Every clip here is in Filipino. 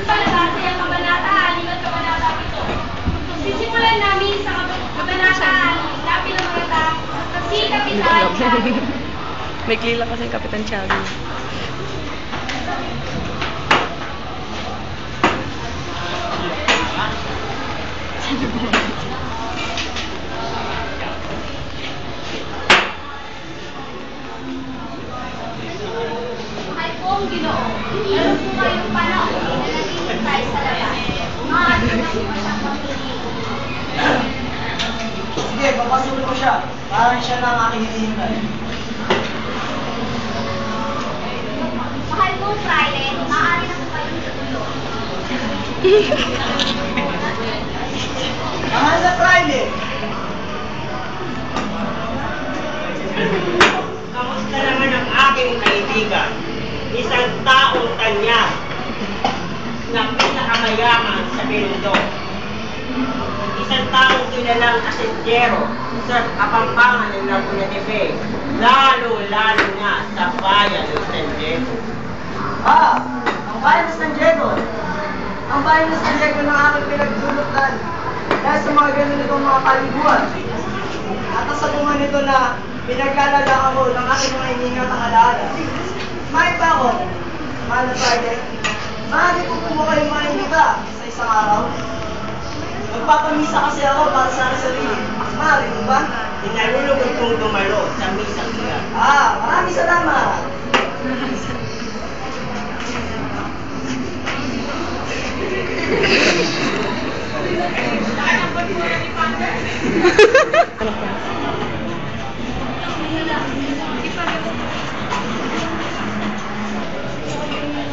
Palabasa yung kabanata 6 at kabanata 7. Sisimulan namin sa kabanata 6, lapi ng mga si Kapitan Tiago. May klila kasi yung Kapitan Tiago. Mahal pong Ginoo, meron po kayong panahon na nagiging tayo sa labas. Maaari na po siyang magpili. Sige, papasukin ko siya. Parang siya na ang aking hinihintay. Mahal pong Friday, maaari na po kayong tutulog. Mahal na Friday! Kamusta naman ang aking kaibigan? Isang taong tanya na pinakamayaman sa Binondo. Isang taong kilalang asendyero sa Kapampangan ng Laguna de Bay, lalo-lalo na sa bayan ng San Diego. Ang bayan ng San Diego. Ang bayan ng San Diego ng aking pinagdulutan dahil sa mga ganitong mga kaliguan. At sa bunga nito na pinagkalalaan ko ng aking mga hininga ng alaala. May pa ako, mahal na Friday. Maaari po po kayong mahininga sa isang araw. Magpapamisa kasi ako para sa aking sarili. Maaari mo ba? Pinalulugod kong dumalo sa misang siya. Maraming salamat.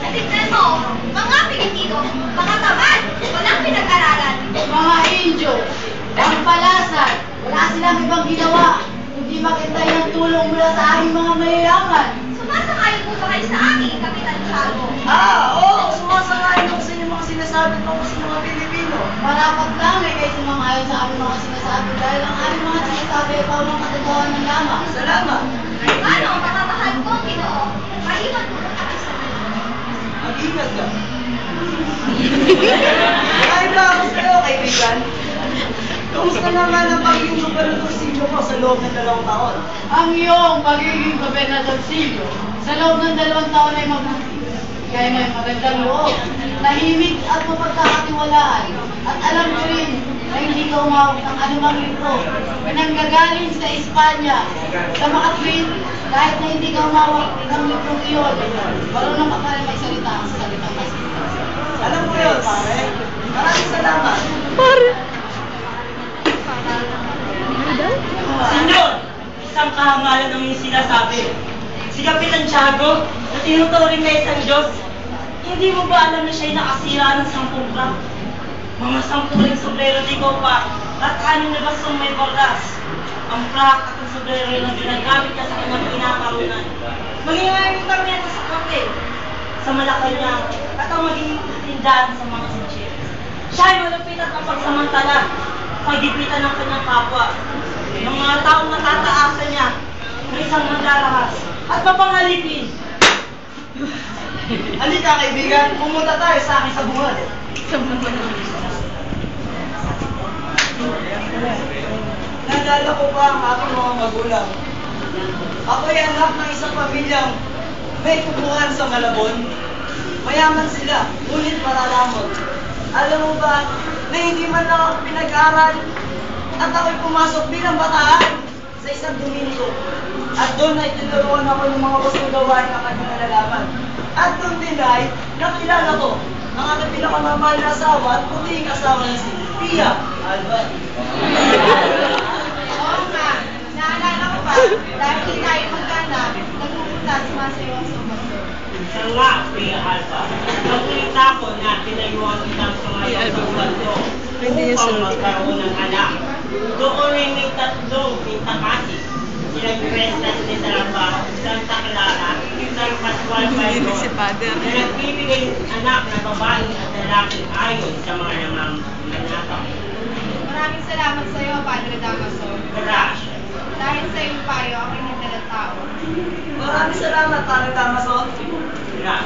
Tignan mo, mga Pilipino, mga tamad, walang pinag-aralan. Mga Indio, ang palasan, wala silang ibang ginawa, kundi makita yung tulong mula sa aming mga mayayaman. Sumasang-ayon po ba kayo sa akin, Kapitan Tiago? Oo, sumasang-ayon ako sa inyong mga sinasabi tungkol sa mga Pilipino. Marapat lang ay kayo sumang-ayon sa aming mga sinasabi dahil ang aming mga sinasabi ay pawang katotohanan lamang. Salamat. Ano, mga mahal kong Ginoo, maiwan po ba kayo sa akin? Mag-ingat ka. Kahit ba ako sa'yo, kaibigan? Kumusta naman ang pagiging gobernadorsilyo mo sa loob ng 2 taon? Ang iyong pagiging gobernadorsilyo sa loob ng 2 taon ay mabuti. Kaya may magandang loob, tahimik at mapagkakatiwalaan. At alam ko rin na hindi ka umawag ng anumang libro na nanggagaling sa Espanya, sa Makatwin, kahit na hindi ka umawag ng librong iyon. Marunong ka pa rin magsalita sa salitang kasi. Alam mo yun, pare. Maraming salamat. Senyor, isang kahamalan ang yung sinasabi. Si Kapitan Tiago, na tinuturing na isang Diyos, hindi mo ba alam na siya'y nakasira ng 10 crack? Mga 10 ring sombrero di ko pa, at 6 na basong may bardas. Ang crack at ang sombrero na ginagamit niya sa kanyang pinakarunan. Maging ngayon kami ito sa kape, sa Malacanang, at ang maging tindahan sa mga sitches. Siya ay malupit at ang pagsamantala, pagdipitan ng kanyang kapwa. Ng mga taong natataasan niya ng isang mandarahas at papangalipin. Halika, kaibigan. Pumunta tayo sa aking sabungan. Naalala ko pa ang aking mga magulang. Ako'y anak ng isang pamilyang may kubuhan sa Malabon. Mayaman sila, ngunit malalamot. Alam mo ba na hindi man lang ako pinag-aral at ako'y pumasok bilang bataan sa isang Domingo. At doon ay tinuruan ako ng mga basong gawain ng kanyang nalalaman. At doon din ay nakilala ko ang aking pinakamamahal na asawa at puting asawa na si Pia Alba. Oo nga, naalala ko pa, dahil hindi tayo magkana, nagpupunta si Masayo ang sumaso. Isa nga, Pia Alba. Nagkulita ko na pinayuan kitang sa mga pagbabaldo upang magkaroon ng anak. Doon ay may 3 pintakasi. Silang Crestas de Salamba, Santa Clara, San Pascual Bayo, na nagbibigay anak na babae at lalaki ayon sa mga nanganganak. Maraming salamat sa iyo, Padre Damaso. Gracias. Dahil sa iyong payo, ako'y nagdalang tao. Maraming salamat, Padre Damaso. Gracias.